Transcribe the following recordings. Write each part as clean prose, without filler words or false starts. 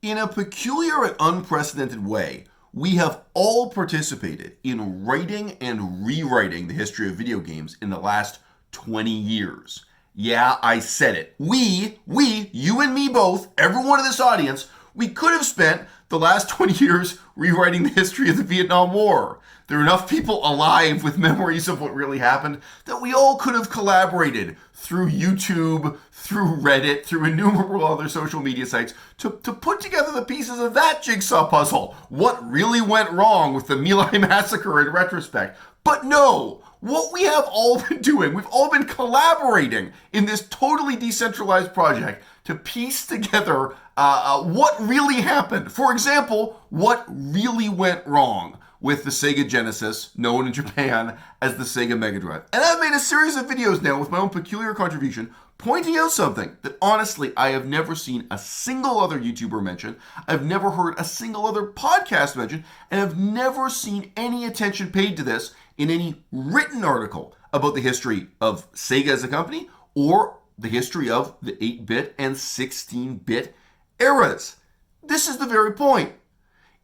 In a peculiar and unprecedented way, we have all participated in writing and rewriting the history of video games in the last 20 years. Yeah, I said it. We, you and me both, everyone in this audience, we could have spent the last 20 years rewriting the history of the Vietnam War. There are enough people alive with memories of what really happened that we all could have collaborated through YouTube, through Reddit, through innumerable other social media sites to put together the pieces of that jigsaw puzzle. What really went wrong with the My Lai massacre in retrospect? But no, what we have all been doing, we've all been collaborating in this totally decentralized project to piece together what really happened. For example, what really went wrong with the Sega Genesis, known in Japan as the Sega Mega Drive. And I've made a series of videos now with my own peculiar contribution pointing out something that honestly I have never seen a single other YouTuber mention, I've never heard a single other podcast mention, and I've never seen any attention paid to this in any written article about the history of Sega as a company or the history of the 8-bit and 16-bit eras. This is the very point.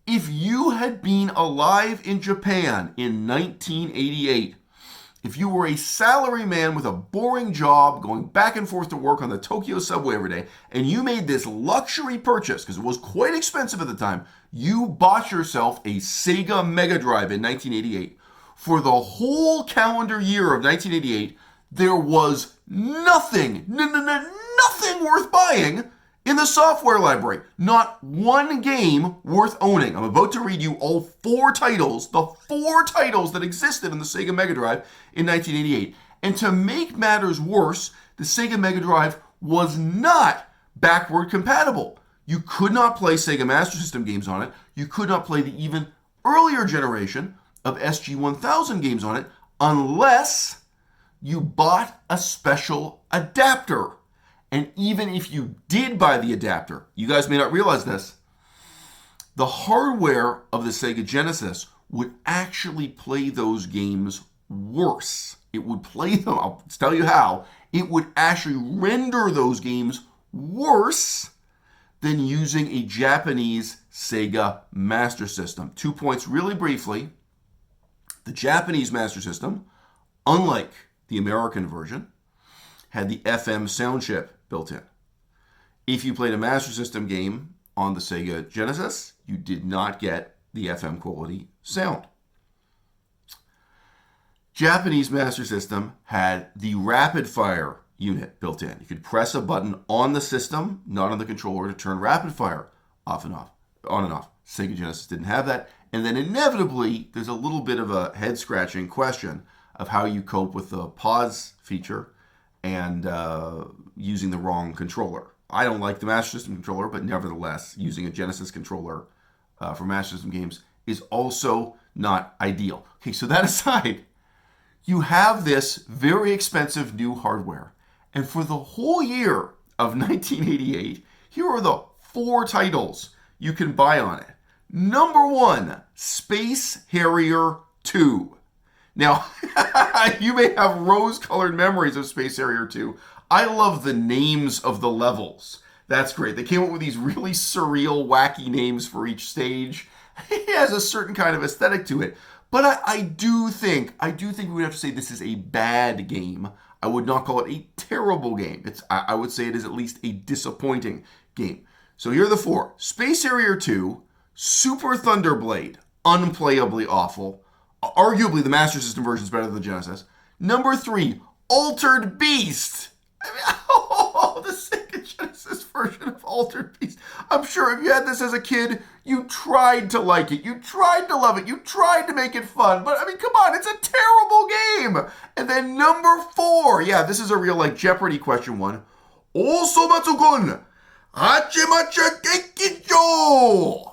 If you had been alive in Japan in 1988, if you were a salaryman with a boring job going back and forth to work on the Tokyo subway every day, and you made this luxury purchase, because it was quite expensive at the time, you bought yourself a Sega Mega Drive in 1988. For the whole calendar year of 1988, there was nothing worth buying in the software library. Not one game worth owning. I'm about to read you all four titles, the four titles that existed in the Sega Mega Drive in 1988. And to make matters worse, the Sega Mega Drive was not backward compatible. You could not play Sega Master System games on it. You could not play the even earlier generation of SG-1000 games on it unless you bought a special adapter. And even if you did buy the adapter, you guys may not realize this, the hardware of the Sega Genesis would actually play those games worse. It would play them, I'll tell you how, it would actually render those games worse than using a Japanese Sega Master System. 2 points really briefly. The Japanese Master System, unlike the American version, had the FM sound chip built in. If you played a Master System game on the Sega Genesis, you did not get the FM quality sound. Japanese Master System had the rapid fire unit built in. You could press a button on the system, not on the controller, to turn rapid fire off and off, on and off. Sega Genesis didn't have that. And then inevitably, there's a little bit of a head-scratching question of how you cope with the pause feature and using the wrong controller. I don't like the Master System controller, but nevertheless, using a Genesis controller for Master System games is also not ideal. Okay, so that aside, you have this very expensive new hardware. And for the whole year of 1988, here are the four titles you can buy on it. Number one, Space Harrier 2. Now, you may have rose-colored memories of Space Harrier 2. I love the names of the levels. That's great. They came up with these really surreal, wacky names for each stage. It has a certain kind of aesthetic to it. But I do think we would have to say this is a bad game. I would not call it a terrible game. I would say it is at least a disappointing game. So here are the four. Space Harrier 2, Super Thunderblade, unplayably awful. Arguably, the Master System version is better than the Genesis. Number 3, Altered Beast. I mean, the Sega Genesis version of Altered Beast. I'm sure if you had this as a kid, you tried to like it. You tried to love it. You tried to make it fun. But, I mean, come on, it's a terrible game. And then number 4, yeah, this is a real, Jeopardy question one. Osomatsu-kun, Hachimacha Gekijo.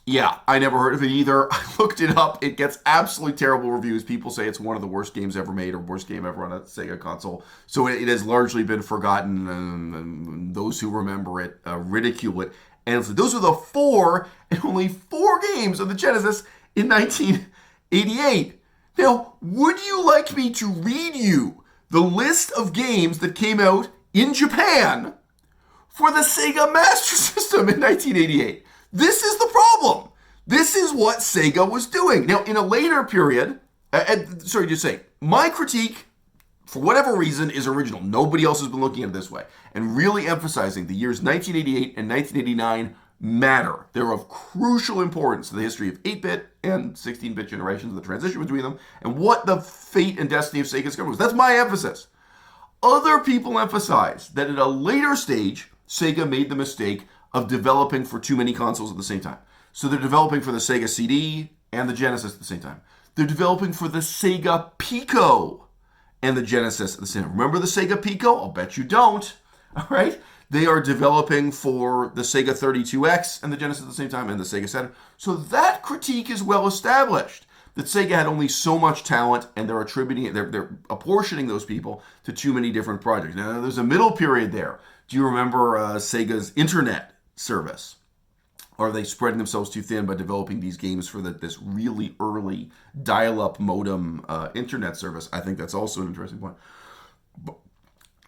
Yeah, I never heard of it either. I looked it up. It gets absolutely terrible reviews. People say it's one of the worst games ever made or worst game ever on a Sega console. So it has largely been forgotten. And those who remember it ridicule it. And so those are the 4 and only 4 games of the Genesis in 1988. Now, would you like me to read you the list of games that came out in Japan for the Sega Master System in 1988. This is the problem. This is what Sega was doing. Now, in a later period, my critique, for whatever reason, is original. Nobody else has been looking at it this way. And really emphasizing the years 1988 and 1989 matter. They're of crucial importance to the history of 8-bit and 16-bit generations, the transition between them, and what the fate and destiny of Sega's government was. That's my emphasis. Other people emphasize that at a later stage, Sega made the mistake of developing for too many consoles at the same time. So they're developing for the Sega CD and the Genesis at the same time. They're developing for the Sega Pico and the Genesis at the same time. Remember the Sega Pico? I'll bet you don't. All right? They are developing for the Sega 32X and the Genesis at the same time and the Sega Saturn. So that critique is well established, that Sega had only so much talent and they're apportioning those people to too many different projects. Now, there's a middle period there. Do you remember Sega's internet service? Are they spreading themselves too thin by developing these games for this really early dial-up modem internet service? I think that's also an interesting point.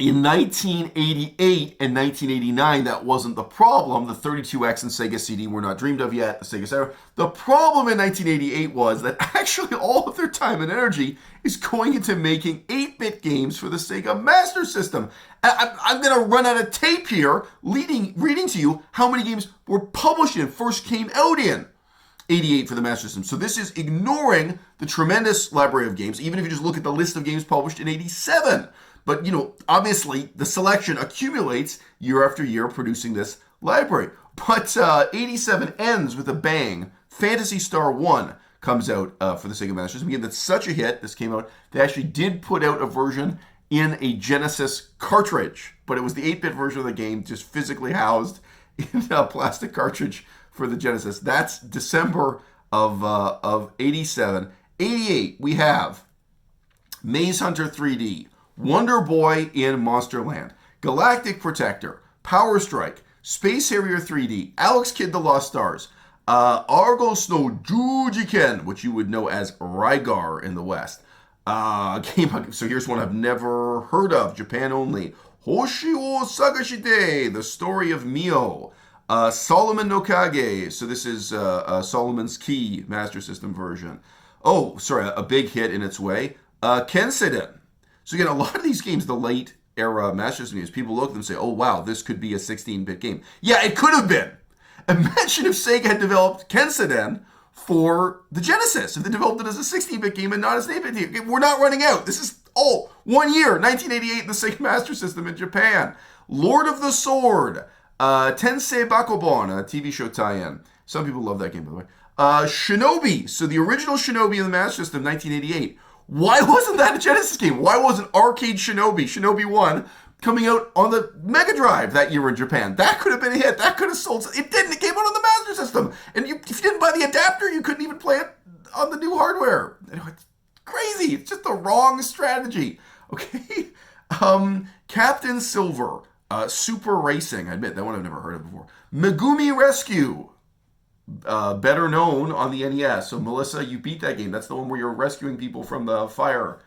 In 1988 and 1989, that wasn't the problem. The 32X and Sega CD were not dreamed of yet, the Sega Saturn. The problem in 1988 was that actually all of their time and energy is going into making 8-bit games for the Sega Master System. I'm going to run out of tape here, reading to you how many games were published and first came out in 88 for the Master System. So this is ignoring the tremendous library of games, even if you just look at the list of games published in 87. But, obviously, the selection accumulates year after year producing this library. But 87 ends with a bang. Phantasy Star 1 comes out for the Sega Master System. Again, that's such a hit. This came out. They actually did put out a version in a Genesis cartridge. But it was the 8-bit version of the game just physically housed in a plastic cartridge for the Genesis. That's December of 87. 88, we have Maze Hunter 3D, Wonder Boy in Monsterland, Galactic Protector, Power Strike, Space Harrier 3D, Alex Kidd the Lost Stars, Argos no Jujiken, which you would know as Rygar in the West. So here's one I've never heard of, Japan only. Hoshi o Sagashite, The Story of Mio. Solomon no Kage, so this is Solomon's Key Master System version. Oh, sorry, a big hit in its way. Kensiden. So again, a lot of these games, the late era Master System games, people look at them and say, oh wow, this could be a 16-bit game. Yeah, it could have been. Imagine if Sega had developed Kensiden for the Genesis, if they developed it as a 16-bit game and not as an 8-bit game. We're not running out. This is, 1 year, 1988, the Sega Master System in Japan. Lord of the Sword, Tensei Bakobon, a TV show tie-in. Some people love that game, by the way. Shinobi, so the original Shinobi in the Master System, 1988. Why wasn't that a Genesis game? Why wasn't Arcade Shinobi 1, coming out on the Mega Drive that year in Japan? That could have been a hit. That could have sold. It didn't. It came out on the Master System. And if you didn't buy the adapter, you couldn't even play it on the new hardware. It's crazy. It's just the wrong strategy. Okay? Captain Silver, Super Racing. I admit, that one I've never heard of before. Megumi Rescue. Better known on the NES. So, Melissa, you beat that game. That's the one where you're rescuing people from the fire.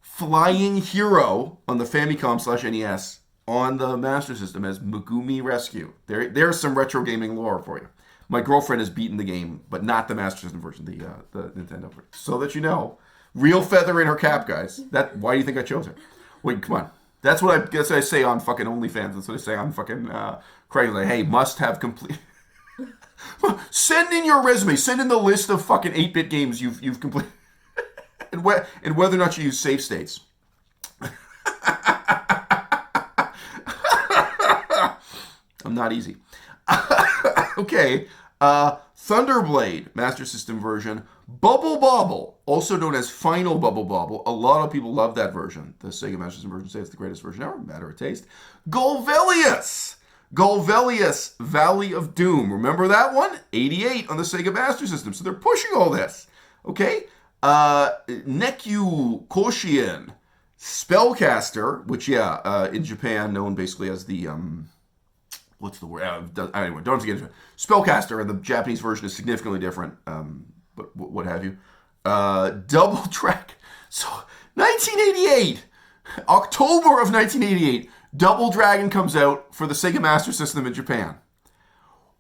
Flying Hero on the Famicom/NES on the Master System as Megumi Rescue. There's some retro gaming lore for you. My girlfriend has beaten the game, but not the Master System version, the Nintendo version. So that you know, real feather in her cap, guys. Why do you think I chose her? Wait, come on. That's what I say on fucking OnlyFans. That's what I say on fucking Craigslist. Like, hey, must have complete. Send in your resume. Send in the list of fucking 8-bit games you've completed, and whether or not you use save states. I'm not easy. Okay. Thunderblade, Master System version. Bubble Bobble, also known as Final Bubble Bobble. A lot of people love that version. The Sega Master System version say it's the greatest version ever. Matter of taste. Golvelius, Valley of Doom. Remember that one? 88 on the Sega Master System. So they're pushing all this. Okay? Nekyu Koshien, Spellcaster, which, in Japan, known basically as the, what's the word? Anyway, don't have to get into it. Spellcaster, and the Japanese version is significantly different, but what have you. Double Track. So, 1988, October of 1988, Double Dragon comes out for the Sega Master System in Japan.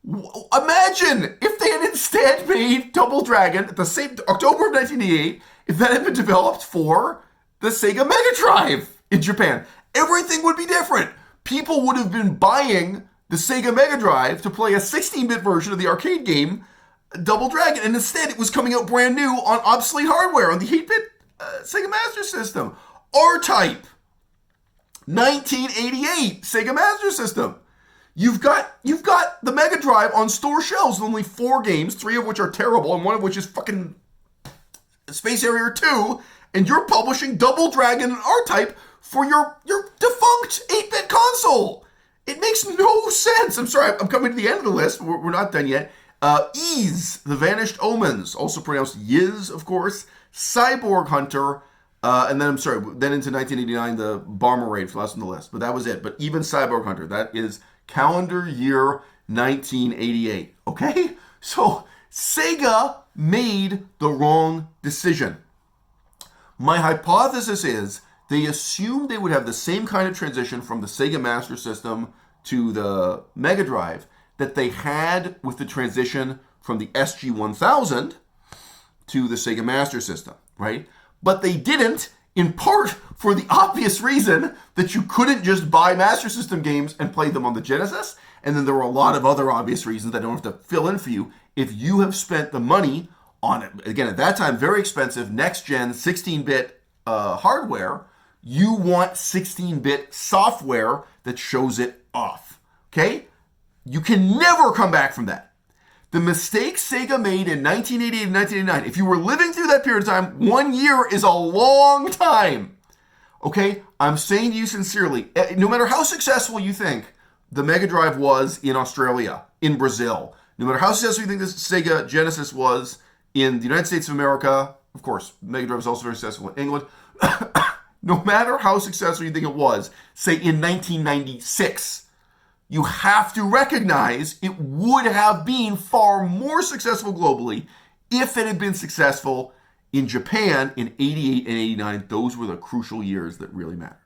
Imagine if they had instead made Double Dragon at the same October of 1988, if that had been developed for the Sega Mega Drive in Japan. Everything would be different. People would have been buying the Sega Mega Drive to play a 16-bit version of the arcade game Double Dragon, and instead it was coming out brand new on obsolete hardware on the 8-bit Sega Master System. R-Type, 1988 Sega Master System. You've got the Mega Drive on store shelves with only 4 games, 3 of which are terrible, and 1 of which is fucking Space Harrier 2, and you're publishing Double Dragon and R-Type for your defunct 8-bit console. It makes no sense. I'm sorry, I'm coming to the end of the list. We're not done yet. Ys, The Vanished Omens, also pronounced Yiz, of course. Cyborg Hunter, and then then into 1989, the Bomber Raid, last on the list. But that was it. But even Cyborg Hunter, that is calendar year 1988. Okay? So Sega made the wrong decision. My hypothesis is they assumed they would have the same kind of transition from the Sega Master System to the Mega Drive that they had with the transition from the SG-1000 to the Sega Master System, right? But they didn't, in part for the obvious reason that you couldn't just buy Master System games and play them on the Genesis. And then there were a lot of other obvious reasons that I don't have to fill in for you. If you have spent the money on it, again, at that time, very expensive, next-gen 16-bit hardware, you want 16-bit software that shows it off, okay? You can never come back from that. The mistakes Sega made in 1988 and 1989, if you were living through that period of time, 1 year is a long time. Okay? I'm saying to you sincerely, no matter how successful you think the Mega Drive was in Australia, in Brazil, no matter how successful you think this Sega Genesis was in the United States of America, of course, Mega Drive was also very successful in England, no matter how successful you think it was, say in 1996, you have to recognize it would have been far more successful globally if it had been successful in Japan in 88 and 89. Those were the crucial years that really mattered.